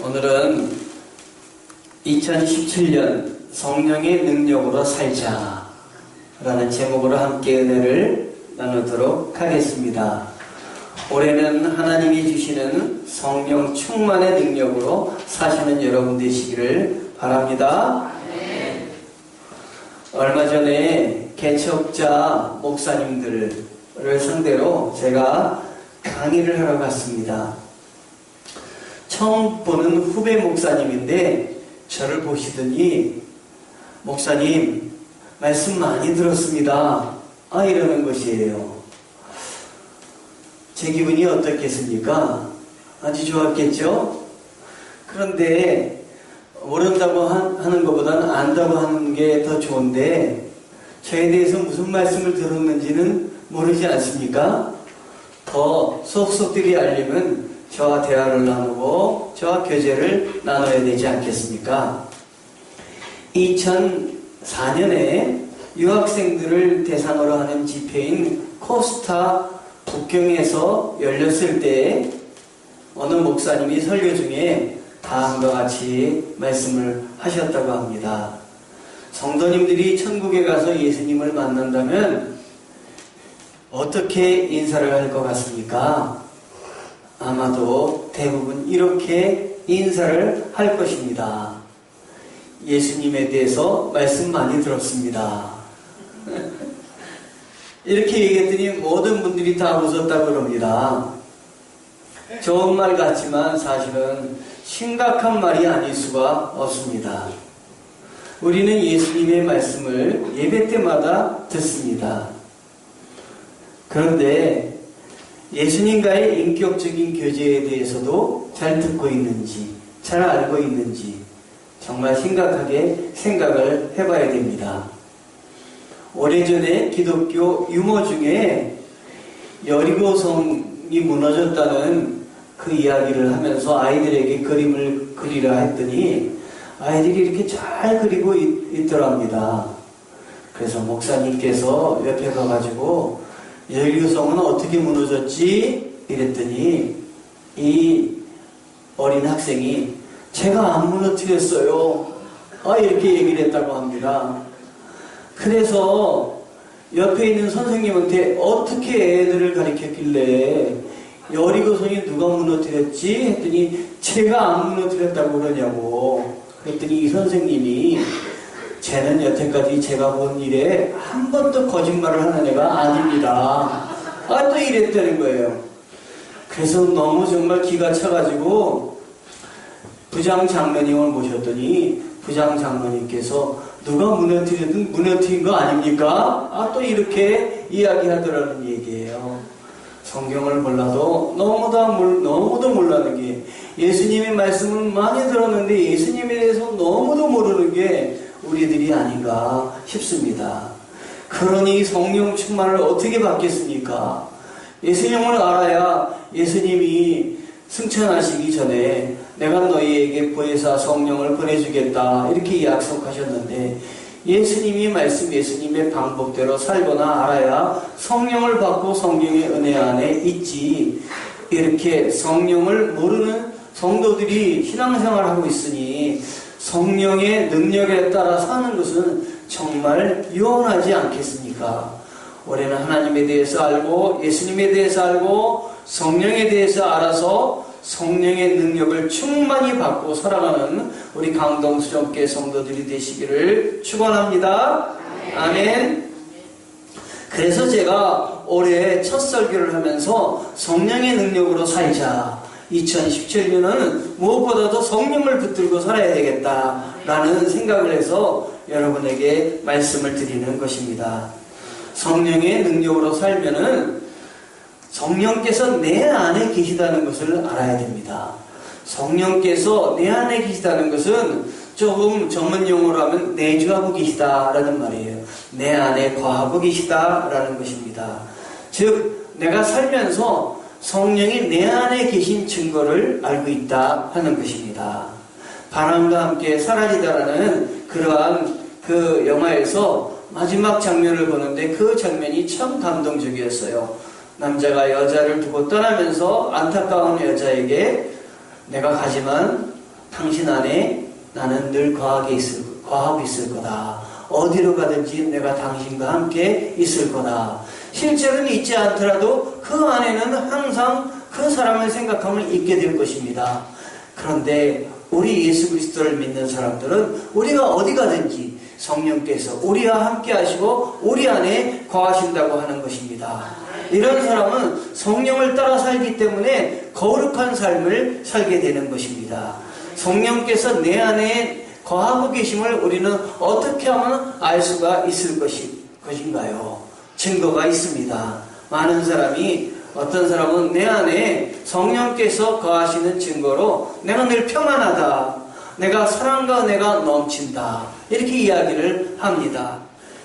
오늘은 2017년 성령의 능력으로 살자 라는 제목으로 함께 은혜를 나누도록 하겠습니다. 올해는 하나님이 주시는 성령 충만의 능력으로 사시는 여러분 되시기를 바랍니다. 얼마 전에 개척자 목사님들을 상대로 제가 강의를 하러 갔습니다. 처음 보는 후배 목사님인데 저를 보시더니 목사님 말씀 많이 들었습니다. 이러는 것이에요. 제 기분이 어떻겠습니까? 아주 좋았겠죠? 그런데 모른다고 하는 것보다는 안다고 하는 게 더 좋은데 저에 대해서 무슨 말씀을 들었는지는 모르지 않습니까? 더 속속들이 알리면 저와 대화를 나누고 저와 교제를 나눠야 되지 않겠습니까? 2004년에 유학생들을 대상으로 하는 집회인 코스타 북경에서 열렸을 때 어느 목사님이 설교 중에 다음과 같이 말씀을 하셨다고 합니다. 성도님들이 천국에 가서 예수님을 만난다면 어떻게 인사를 할 것 같습니까? 아마도 대부분 이렇게 인사를 할 것입니다. 예수님에 대해서 말씀 많이 들었습니다. 이렇게 얘기했더니 모든 분들이 다 웃었다고 그럽니다. 좋은 말 같지만 사실은 심각한 말이 아닐 수가 없습니다. 우리는 예수님의 말씀을 예배 때마다 듣습니다. 그런데 예수님과의 인격적인 교제에 대해서도 잘 듣고 있는지, 잘 알고 있는지 정말 심각하게 생각을 해봐야 됩니다. 오래전에 기독교 유머 중에 여리고성이 무너졌다는 그 이야기를 하면서 아이들에게 그림을 그리라 했더니 아이들이 이렇게 잘 그리고 있더랍니다. 그래서 목사님께서 옆에 가가지고 여리고성은 어떻게 무너졌지? 이랬더니 이 어린 학생이 제가 안 무너뜨렸어요. 이렇게 얘기를 했다고 합니다. 그래서 옆에 있는 선생님한테 어떻게 애들을 가르쳤길래 여리고성이 누가 무너뜨렸지? 했더니 제가 안 무너뜨렸다고 그러냐고. 그랬더니 이 선생님이 쟤는 여태까지 제가 본 일에 한 번도 거짓말을 하는 애가 아닙니다. 또 이랬다는 거예요. 그래서 너무 정말 기가 차가지고 부장 장로님을 모셨더니 부장 장로님께서 누가 무너뜨린 거 아닙니까? 또 이렇게 이야기하더라는 얘기예요. 성경을 몰라도 너무도 몰라는 게 예수님의 말씀을 많이 들었는데 예수님에 대해서 너무도 모르는 게 우리들이 아닌가 싶습니다. 그러니 성령 충만을 어떻게 받겠습니까? 예수님을 알아야 예수님이 승천하시기 전에 내가 너희에게 보혜사 성령을 보내주겠다 이렇게 약속하셨는데 예수님이 말씀 예수님의 방법대로 살거나 알아야 성령을 받고 성령의 은혜 안에 있지. 이렇게 성령을 모르는 성도들이 신앙생활을 하고 있으니 성령의 능력에 따라 사는 것은 정말 유언하지 않겠습니까? 올해는 하나님에 대해서 알고 예수님에 대해서 알고 성령에 대해서 알아서 성령의 능력을 충만히 받고 살아가는 우리 강동수정교회 성도들이 되시기를 축원합니다. 아멘. 그래서 제가 올해 첫 설교를 하면서 성령의 능력으로 살자. 2017년은 무엇보다도 성령을 붙들고 살아야 되겠다라는 생각을 해서 여러분에게 말씀을 드리는 것입니다. 성령의 능력으로 살면은 성령께서 내 안에 계시다는 것을 알아야 됩니다. 성령께서 내 안에 계시다는 것은 조금 전문 용어로 하면 내주하고 계시다라는 말이에요. 내 안에 거하고 계시다라는 것입니다. 즉 내가 살면서 성령이 내 안에 계신 증거를 알고 있다 하는 것입니다. 바람과 함께 사라지다라는 그러한 그 영화에서 마지막 장면을 보는데 그 장면이 참 감동적이었어요. 남자가 여자를 두고 떠나면서 안타까운 여자에게 내가 가지만 당신 안에 나는 늘 거하고 있을 거다. 어디로 가든지 내가 당신과 함께 있을 거다. 실제로는 있지 않더라도 그 안에는 항상 그 사람을 생각하면 있게 될 것입니다. 그런데 우리 예수 그리스도를 믿는 사람들은 우리가 어디 가든지 성령께서 우리와 함께 하시고 우리 안에 거하신다고 하는 것입니다. 이런 사람은 성령을 따라 살기 때문에 거룩한 삶을 살게 되는 것입니다. 성령께서 내 안에 거하고 계심을 우리는 어떻게 하면 알 수가 있을 것인가요? 증거가 있습니다. 많은 사람이, 어떤 사람은 내 안에 성령께서 거하시는 증거로 내가 늘 평안하다, 내가 사랑과 은혜가 넘친다, 이렇게 이야기를 합니다.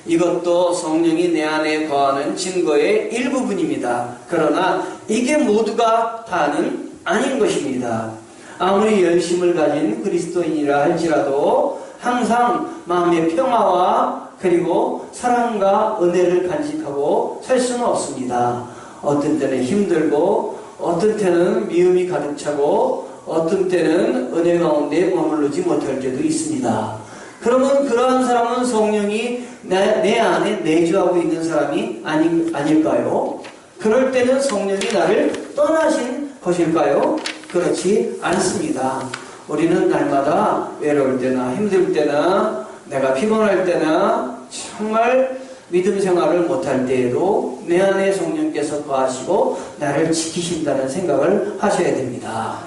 이것도 성령이 내 안에 거하는 증거의 일부분입니다. 그러나 이게 모두가 다는 아닌 것입니다. 아무리 열심을 가진 그리스도인이라 할지라도 항상 마음의 평화와 그리고 사랑과 은혜를 간직하고 살 수는 없습니다. 어떤 때는 힘들고, 어떤 때는 미움이 가득 차고, 어떤 때는 은혜 가운데 머무르지 못할 때도 있습니다. 그러면 그러한 사람은 성령이 내 안에 내주하고 있는 사람이 아닐까요? 그럴 때는 성령이 나를 떠나신 것일까요? 그렇지 않습니다. 우리는 날마다 외로울 때나 힘들 때나 내가 피곤할 때나 정말 믿음 생활을 못할 때에도 내 안에 성령께서 거하시고 나를 지키신다는 생각을 하셔야 됩니다.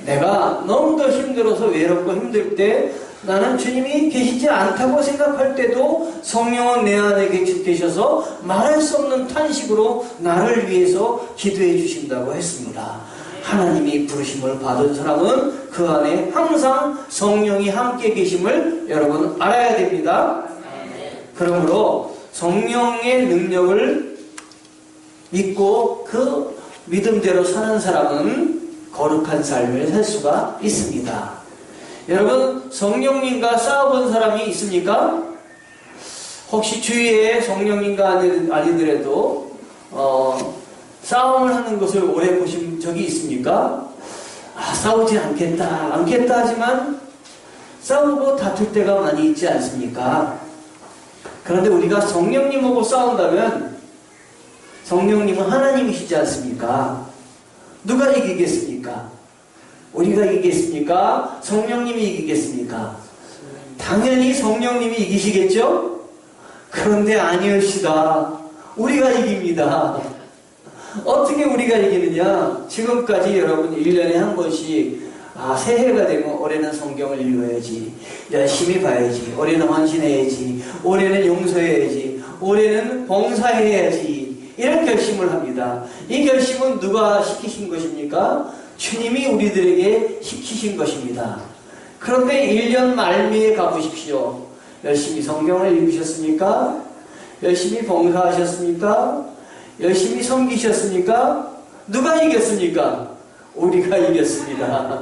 내가 너무도 힘들어서 외롭고 힘들 때 나는 주님이 계시지 않다고 생각할 때도 성령은 내 안에 계셔서 말할 수 없는 탄식으로 나를 위해서 기도해 주신다고 했습니다. 하나님이 부르심을 받은 사람은 그 안에 항상 성령이 함께 계심을 여러분 알아야 됩니다. 그러므로 성령의 능력을 믿고 그 믿음대로 사는 사람은 거룩한 삶을 살 수가 있습니다. 여러분, 성령님과 싸워본 사람이 있습니까? 혹시 주위에 성령님과 아니더라도 싸움을 하는 것을 오래 보신 적이 있습니까? 싸우지 않겠다 하지만 싸우고 다툴 때가 많이 있지 않습니까? 그런데 우리가 성령님하고 싸운다면 성령님은 하나님이시지 않습니까? 누가 이기겠습니까? 우리가 이기겠습니까? 성령님이 이기겠습니까? 당연히 성령님이 이기시겠죠? 그런데 아니옵시다. 우리가 이깁니다. 어떻게 우리가 이기느냐? 지금까지 여러분 1년에 한 번씩 새해가 되면 올해는 성경을 읽어야지, 열심히 봐야지, 올해는 헌신해야지, 올해는 용서해야지, 올해는 봉사해야지, 이런 결심을 합니다. 이 결심은 누가 시키신 것입니까? 주님이 우리들에게 시키신 것입니다. 그런데 1년 말미에 가보십시오. 열심히 성경을 읽으셨습니까? 열심히 봉사하셨습니까? 열심히 섬기셨습니까? 누가 이겼습니까? 우리가 이겼습니다.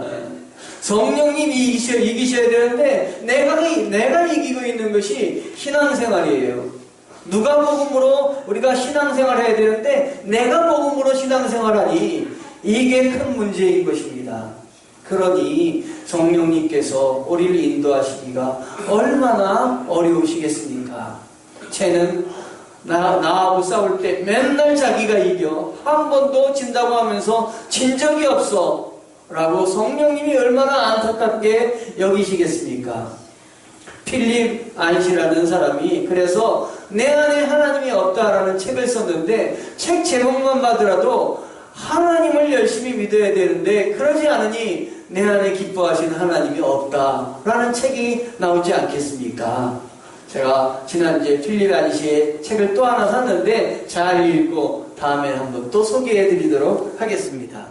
성령님이 이기셔야 되는데 내가 이기고 있는 것이 신앙생활이에요. 누가복음으로 우리가 신앙생활을 해야 되는데 내가 복음으로 신앙생활하니 이게 큰 문제인 것입니다. 그러니 성령님께서 우리를 인도하시기가 얼마나 어려우시겠습니까? 쟤는 나하고 싸울 때 맨날 자기가 이겨, 한 번도 진다고 하면서 진 적이 없어 라고 성령님이 얼마나 안타깝게 여기시겠습니까? 필립 안시라는 사람이 그래서 내 안에 하나님이 없다라는 책을 썼는데 책 제목만 봐더라도 하나님을 열심히 믿어야 되는데 그러지 않으니 내 안에 기뻐하시는 하나님이 없다라는 책이 나오지 않겠습니까? 제가 지난주에 필립 안시의 책을 또 하나 샀는데 잘 읽고 다음에 한번 또 소개해 드리도록 하겠습니다.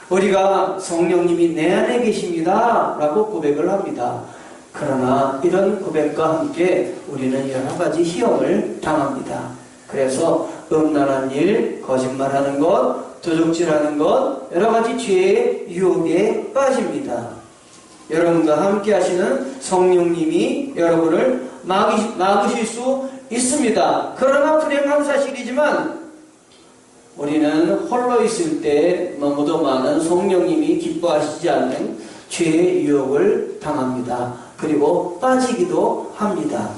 우리가 성령님이 내 안에 계십니다 라고 고백을 합니다. 그러나 이런 고백과 함께 우리는 여러 가지 시험을 당합니다. 그래서 음란한 일, 거짓말하는 것, 도적질하는 것, 여러 가지 죄의 유혹에 빠집니다. 여러분과 함께 하시는 성령님이 여러분을 막으실 수 있습니다. 그러나 불행한 사실이지만 우리는 홀로 있을 때 너무도 많은 성령님이 기뻐하시지 않는 죄의 유혹을 당합니다. 그리고 빠지기도 합니다.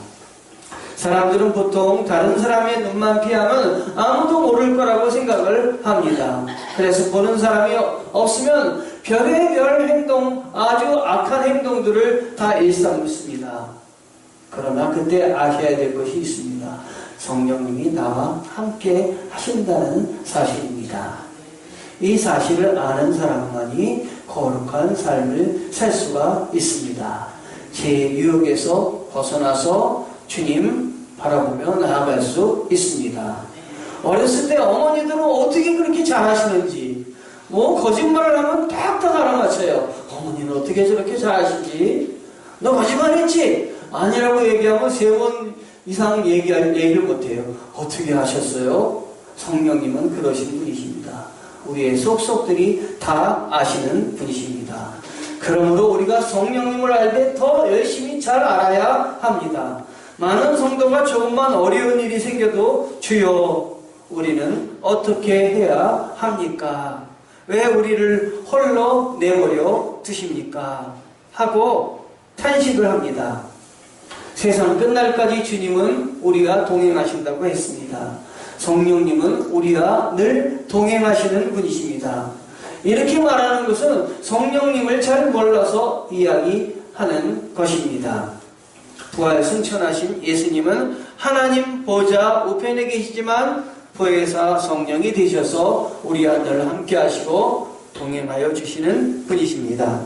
사람들은 보통 다른 사람의 눈만 피하면 아무도 모를 거라고 생각을 합니다. 그래서 보는 사람이 없으면 별의별 행동, 아주 악한 행동들을 다 일삼습니다. 그러나 그때 아셔야 될 것이 있습니다. 성령님이 나와 함께 하신다는 사실입니다. 이 사실을 아는 사람만이 거룩한 삶을 살 수가 있습니다. 제 유혹에서 벗어나서 주님 바라보며 나아갈 수 있습니다. 어렸을 때 어머니들은 어떻게 그렇게 잘하시는지, 거짓말을 하면 딱딱 알아맞혀요. 어머니는 어떻게 저렇게 잘하시지? 너 거짓말했지? 아니라고 얘기하면 3번 이상 얘기를 못해요. 어떻게 하셨어요? 성령님은 그러신 분이십니다. 우리의 속속들이 다 아시는 분이십니다. 그러므로 우리가 성령님을 알 때 더 열심히 잘 알아야 합니다. 많은 성도가 조금만 어려운 일이 생겨도 주여 우리는 어떻게 해야 합니까? 왜 우리를 홀로 내버려 두십니까? 하고 탄식을 합니다. 세상 끝날까지 주님은 우리가 동행하신다고 했습니다. 성령님은 우리와 늘 동행하시는 분이십니다. 이렇게 말하는 것은 성령님을 잘 몰라서 이야기하는 것입니다. 부활 승천하신 예수님은 하나님 보좌 우편에 계시지만 보혜사 성령이 되셔서 우리와 늘 함께 하시고 동행하여 주시는 분이십니다.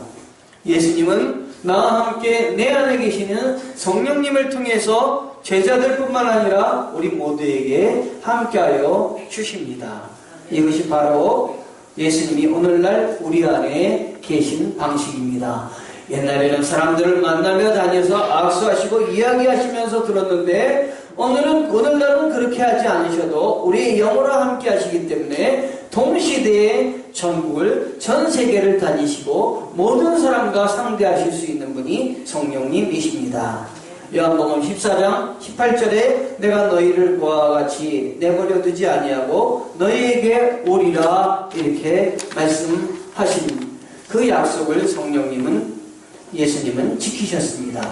예수님은 나와 함께 내 안에 계시는 성령님을 통해서 제자들뿐만 아니라 우리 모두에게 함께하여 주십니다. 이것이 바로 예수님이 오늘날 우리 안에 계신 방식입니다. 옛날에는 사람들을 만나며 다녀서 악수하시고 이야기하시면서 들었는데 오늘날은 그렇게 하지 않으셔도 우리의 영으로 함께 하시기 때문에 동시대에 전국을 전 세계를 다니시고 모든 사람과 상대하실 수 있는 분이 성령님이십니다. 요한복음 14장 18절에 내가 너희를 그와 같이 내버려 두지 아니하고 너희에게 오리라 이렇게 말씀하신 그 약속을 예수님은 지키셨습니다.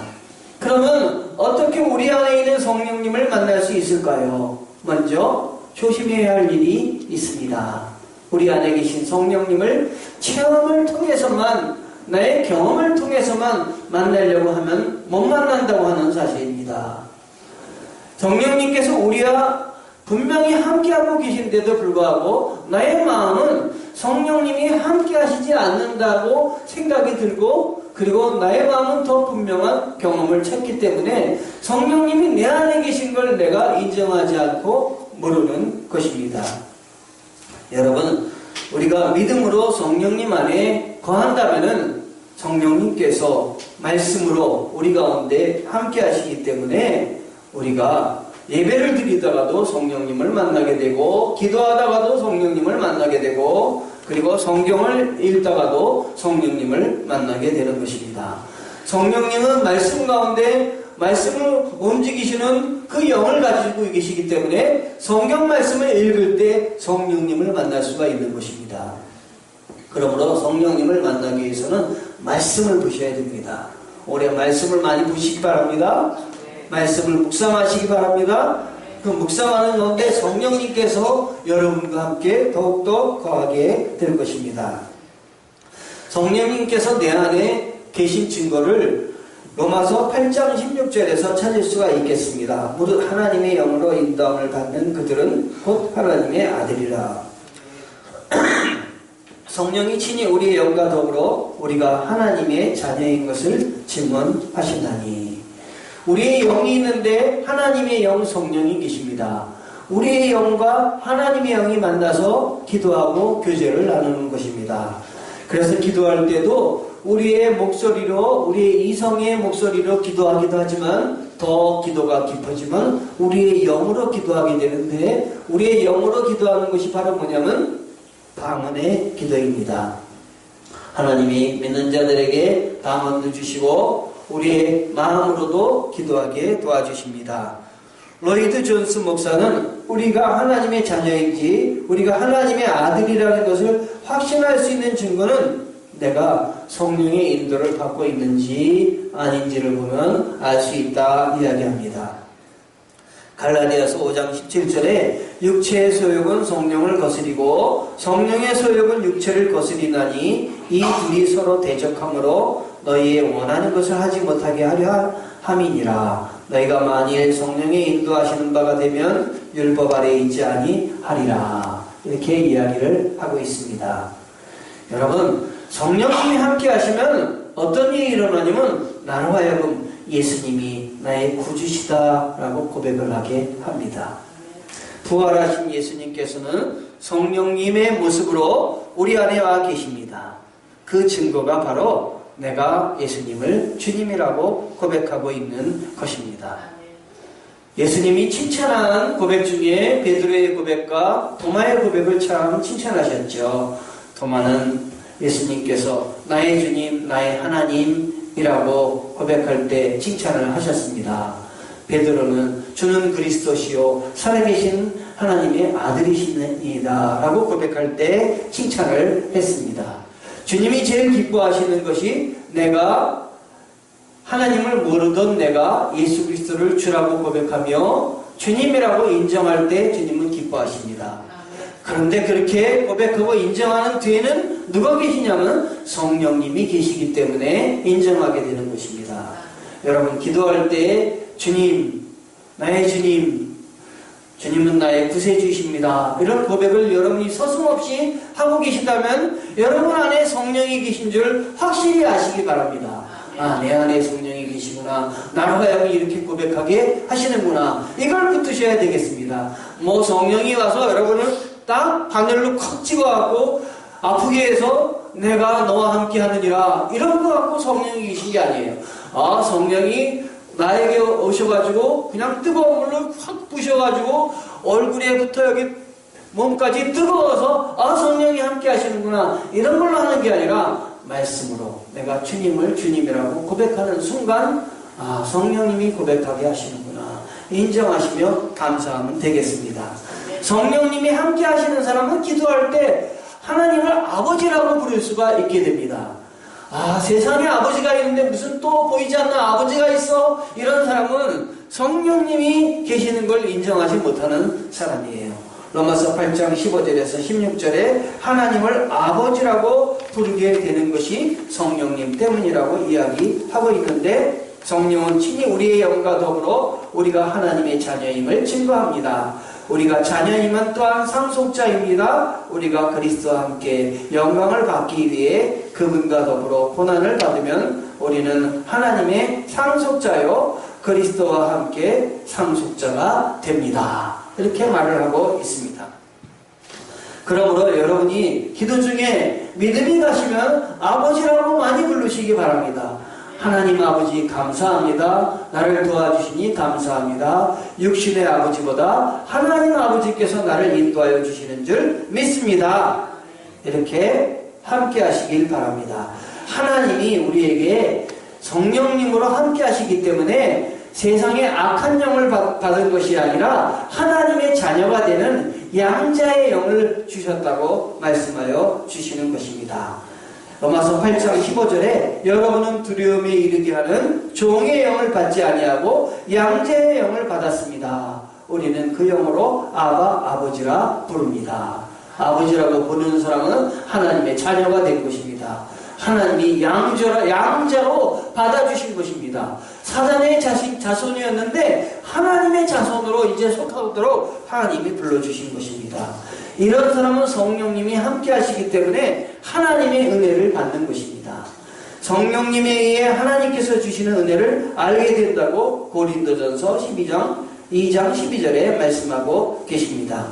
그러면 어떻게 우리 안에 있는 성령님을 만날 수 있을까요? 먼저 조심해야 할 일이 있습니다. 우리 안에 계신 성령님을 체험을 통해서만, 나의 경험을 통해서만 만나려고 하면 못 만난다고 하는 사실입니다. 성령님께서 우리와 분명히 함께하고 계신데도 불구하고 나의 마음은 성령님이 함께하시지 않는다고 생각이 들고, 그리고 나의 마음은 더 분명한 경험을 찾기 때문에 성령님이 내 안에 계신 걸 내가 인정하지 않고 모르는 것입니다. 여러분, 우리가 믿음으로 성령님 안에 거한다면은 성령님께서 말씀으로 우리 가운데 함께 하시기 때문에 우리가 예배를 드리다가도 성령님을 만나게 되고, 기도하다가도 성령님을 만나게 되고, 그리고 성경을 읽다가도 성령님을 만나게 되는 것입니다. 성령님은 말씀 가운데 말씀을 움직이시는 그 영을 가지고 계시기 때문에 성경 말씀을 읽을 때 성령님을 만날 수가 있는 것입니다. 그러므로 성령님을 만나기 위해서는 말씀을 보셔야 됩니다. 올해 말씀을 많이 보시기 바랍니다. 말씀을 묵상하시기 바랍니다. 그 묵상하는 가운데 성령님께서 여러분과 함께 더욱더 거하게 될 것입니다. 성령님께서 내 안에 계신 증거를 로마서 8장 16절에서 찾을 수가 있겠습니다. 무릇 하나님의 영으로 인도함을 받는 그들은 곧 하나님의 아들이라. 성령이 친히 우리의 영과 더불어 우리가 하나님의 자녀인 것을 증언하신다니. 우리의 영이 있는데 하나님의 영 성령이 계십니다. 우리의 영과 하나님의 영이 만나서 기도하고 교제를 나누는 것입니다. 그래서 기도할 때도 우리의 목소리로, 우리의 이성의 목소리로 기도하기도 하지만 더 기도가 깊어지면 우리의 영으로 기도하게 되는데, 우리의 영으로 기도하는 것이 바로 뭐냐면 방언의 기도입니다. 하나님이 믿는 자들에게 방언도 주시고 우리의 마음으로도 기도하게 도와주십니다. 로이드 존스 목사는 우리가 하나님의 자녀인지 우리가 하나님의 아들이라는 것을 확신할 수 있는 증거는 내가 성령의 인도를 받고 있는지 아닌지를 보면 알 수 있다 이야기합니다. 갈라디아서 5장 17절에 육체의 소욕은 성령을 거스리고 성령의 소욕은 육체를 거스리나니 이 둘이 서로 대적하므로 너희의 원하는 것을 하지 못하게 하려 함이니라. 너희가 만일 성령의 인도하시는 바가 되면 율법 아래에 있지 아니하리라. 이렇게 이야기를 하고 있습니다. 여러분, 성령님이 함께 하시면 어떤 일이 일어나냐면 나로 하여금 예수님이 나의 구주시다라고 고백을 하게 합니다. 부활하신 예수님께서는 성령님의 모습으로 우리 안에 와 계십니다. 그 증거가 바로 내가 예수님을 주님이라고 고백하고 있는 것입니다. 예수님이 칭찬한 고백 중에 베드로의 고백과 도마의 고백을 참 칭찬하셨죠. 도마는 예수님께서 나의 주님, 나의 하나님이라고 고백할 때 칭찬을 하셨습니다. 베드로는 주는 그리스도시요 살아계신 하나님의 아들이시니이다 라고 고백할 때 칭찬을 했습니다. 주님이 제일 기뻐하시는 것이 내가 하나님을 모르던 내가 예수 그리스도를 주라고 고백하며 주님이라고 인정할 때 주님은 기뻐하십니다. 그런데 그렇게 고백하고 인정하는 뒤에는 누가 계시냐면 성령님이 계시기 때문에 인정하게 되는 것입니다. 여러분, 기도할 때 주님, 나의 주님, 주님은 나의 구세주이십니다. 이런 고백을 여러분이 서슴없이 하고 계시다면 여러분 안에 성령이 계신 줄 확실히 아시기 바랍니다. 아, 내 안에 성령이 계시구나. 나로 하여금 이렇게 고백하게 하시는구나. 이걸 붙드셔야 되겠습니다. 뭐 성령이 와서 여러분을 딱 바늘로 콕 찍어갖고 아프게 해서 내가 너와 함께 하느니라 이런 거 갖고 성령이 계신 게 아니에요. 아, 성령이 나에게 오셔가지고 그냥 뜨거운 물로 확 부셔가지고 얼굴에부터 여기 몸까지 뜨거워서 아, 성령이 함께 하시는구나 이런 걸로 하는 게 아니라 말씀으로 내가 주님을 주님이라고 고백하는 순간 아, 성령님이 고백하게 하시는구나 인정하시며 감사하면 되겠습니다. 성령님이 함께 하시는 사람은 기도할 때 하나님을 아버지라고 부를 수가 있게 됩니다. 아, 세상에 아버지가 있는데 무슨 또 보이지 않는 아버지가 있어? 이런 사람은 성령님이 계시는 걸 인정하지 못하는 사람이에요. 로마서 8장 15절에서 16절에 하나님을 아버지라고 부르게 되는 것이 성령님 때문이라고 이야기하고 있는데 성령은 친히 우리의 영과 더불어 우리가 하나님의 자녀임을 증거합니다. 우리가 자녀이면 또한 상속자입니다. 우리가 그리스도와 함께 영광을 받기 위해 그분과 더불어 고난을 받으면 우리는 하나님의 상속자요 그리스도와 함께 상속자가 됩니다. 이렇게 말을 하고 있습니다. 그러므로 여러분이 기도 중에 믿음이 가시면 아버지라고 많이 부르시기 바랍니다. 하나님 아버지 감사합니다. 나를 도와주시니 감사합니다. 육신의 아버지보다 하나님 아버지께서 나를 인도하여 주시는 줄 믿습니다. 이렇게 함께 하시길 바랍니다. 하나님이 우리에게 성령님으로 함께 하시기 때문에 세상에 악한 영을 받은 것이 아니라 하나님의 자녀가 되는 양자의 영을 주셨다고 말씀하여 주시는 것입니다. 로마서 8장 15절에 여러분은 두려움에 이르게 하는 종의 영을 받지 아니하고 양자의 영을 받았습니다. 우리는 그 영으로 아바 아버지라 부릅니다. 아버지라고 부르는 사람은 하나님의 자녀가 된 것입니다. 하나님이 양자로 받아주신 것입니다. 사단의 자손이었는데 하나님의 자손으로 이제 속하도록 하나님이 불러주신 것입니다. 이런 사람은 성령님이 함께 하시기 때문에 하나님의 은혜를 받는 것입니다. 성령님에 의해 하나님께서 주시는 은혜를 알게 된다고 고린도전서 2장 12절에 말씀하고 계십니다.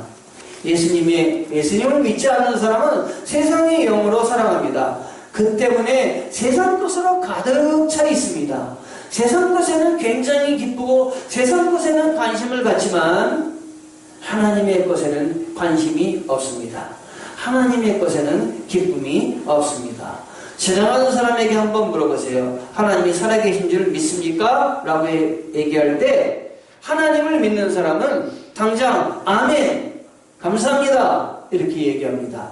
예수님을 믿지 않는 사람은 세상의 영으로 살아갑니다. 그 때문에 세상 것으로 가득 차 있습니다. 세상 것에는 굉장히 기쁘고 세상 것에는 관심을 갖지만 하나님의 것에는 관심이 없습니다. 하나님의 것에는 기쁨이 없습니다. 지나가는 사람에게 한번 물어보세요. 하나님이 살아계신 줄 믿습니까? 라고 얘기할 때 하나님을 믿는 사람은 당장 아멘 감사합니다 이렇게 얘기합니다.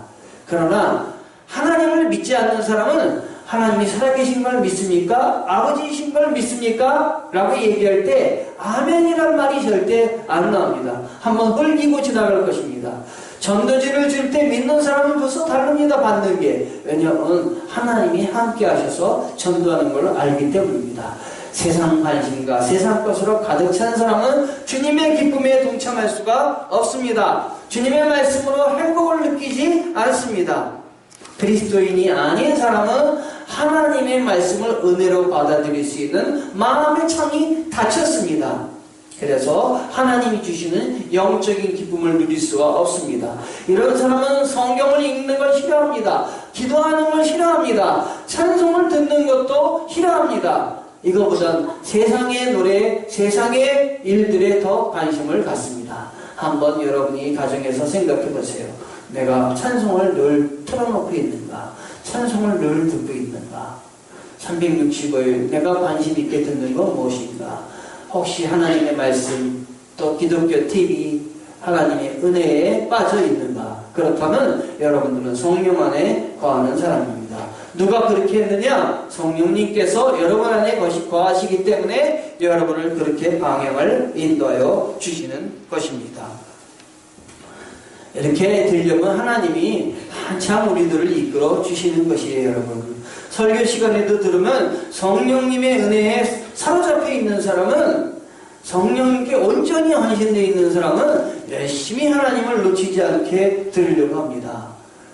그러나 하나님을 하나님을 믿지 않는 사람은 하나님이 살아계신 걸 믿습니까? 아버지이신 걸 믿습니까? 라고 얘기할 때 아멘이란 말이 절대 안 나옵니다. 한번 흘리고 지나갈 것입니다. 전도지를 줄 때 믿는 사람은 벌써 다릅니다. 받는 게. 왜냐하면 하나님이 함께 하셔서 전도하는 걸 알기 때문입니다. 세상 관심과 세상 것으로 가득 찬 사람은 주님의 기쁨에 동참할 수가 없습니다. 주님의 말씀으로 행복을 느끼지 않습니다. 그리스도인이 아닌 사람은 하나님의 말씀을 은혜로 받아들일 수 있는 마음의 창이 닫혔습니다. 그래서 하나님이 주시는 영적인 기쁨을 누릴 수가 없습니다. 이런 사람은 성경을 읽는 걸 싫어합니다. 기도하는 걸 싫어합니다. 찬송을 듣는 것도 싫어합니다. 이거보단 세상의 노래, 세상의 일들에 더 관심을 갖습니다. 한번 여러분이 가정에서 생각해 보세요. 내가 찬송을 늘 틀어놓고 있는가? 찬송을 늘 듣고 있는가? 365일 내가 관심 있게 듣는 건 무엇인가? 혹시 하나님의 말씀, 또 기독교 TV, 하나님의 은혜에 빠져 있는가? 그렇다면 여러분들은 성령 안에 거하는 사람입니다. 누가 그렇게 했느냐? 성령님께서 여러분 안에 거하시기 때문에 여러분을 그렇게 방향을 인도하여 주시는 것입니다. 이렇게 되려면 하나님이 한참 우리들을 이끌어 주시는 것이에요, 여러분. 설교 시간에도 들으면 성령님의 은혜에 사로잡혀 있는 사람은, 성령님께 온전히 헌신되어 있는 사람은 열심히 하나님을 놓치지 않게 들으려고 합니다.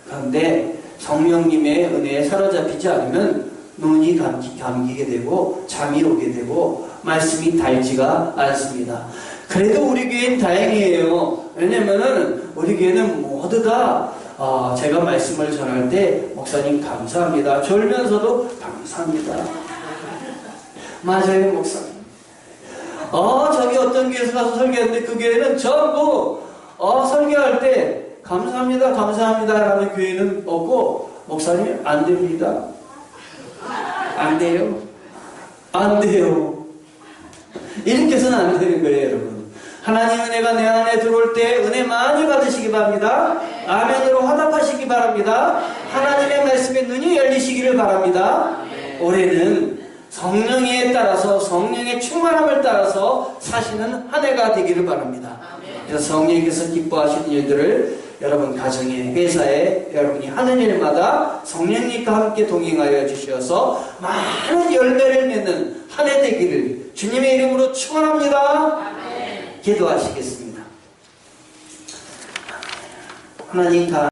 그런데 성령님의 은혜에 사로잡히지 않으면 눈이 감기게 되고 잠이 오게 되고 말씀이 달지가 않습니다. 그래도 우리 교회는 다행이에요. 왜냐면은 우리 교회는 모두 다 제가 말씀을 전할 때 목사님 감사합니다. 졸면서도 감사합니다. 맞아요, 목사님. 저기 어떤 교회에서 가서 설교했는데 그 교회는 전부 설교할 때 감사합니다, 감사합니다 라는 교회는 없고, 목사님 안 됩니다. 안 돼요. 안 돼요. 이렇게 해서는 안 되는 거예요, 여러분. 하나님 은혜가 내 안에 들어올 때 은혜 많이 받으시기 바랍니다. 아멘으로 화답하시기 바랍니다. 하나님의 말씀에 눈이 열리시기를 바랍니다. 올해는 성령에 따라서, 성령의 충만함을 따라서 사시는 한 해가 되기를 바랍니다. 그래서 성령께서 기뻐하시는 일들을 여러분 가정에, 회사에, 여러분이 하는 일마다 성령님과 함께 동행하여 주셔서 많은 열매를 맺는 한 해 되기를 주님의 이름으로 축원합니다. 기도하시겠습니다. 하나님 다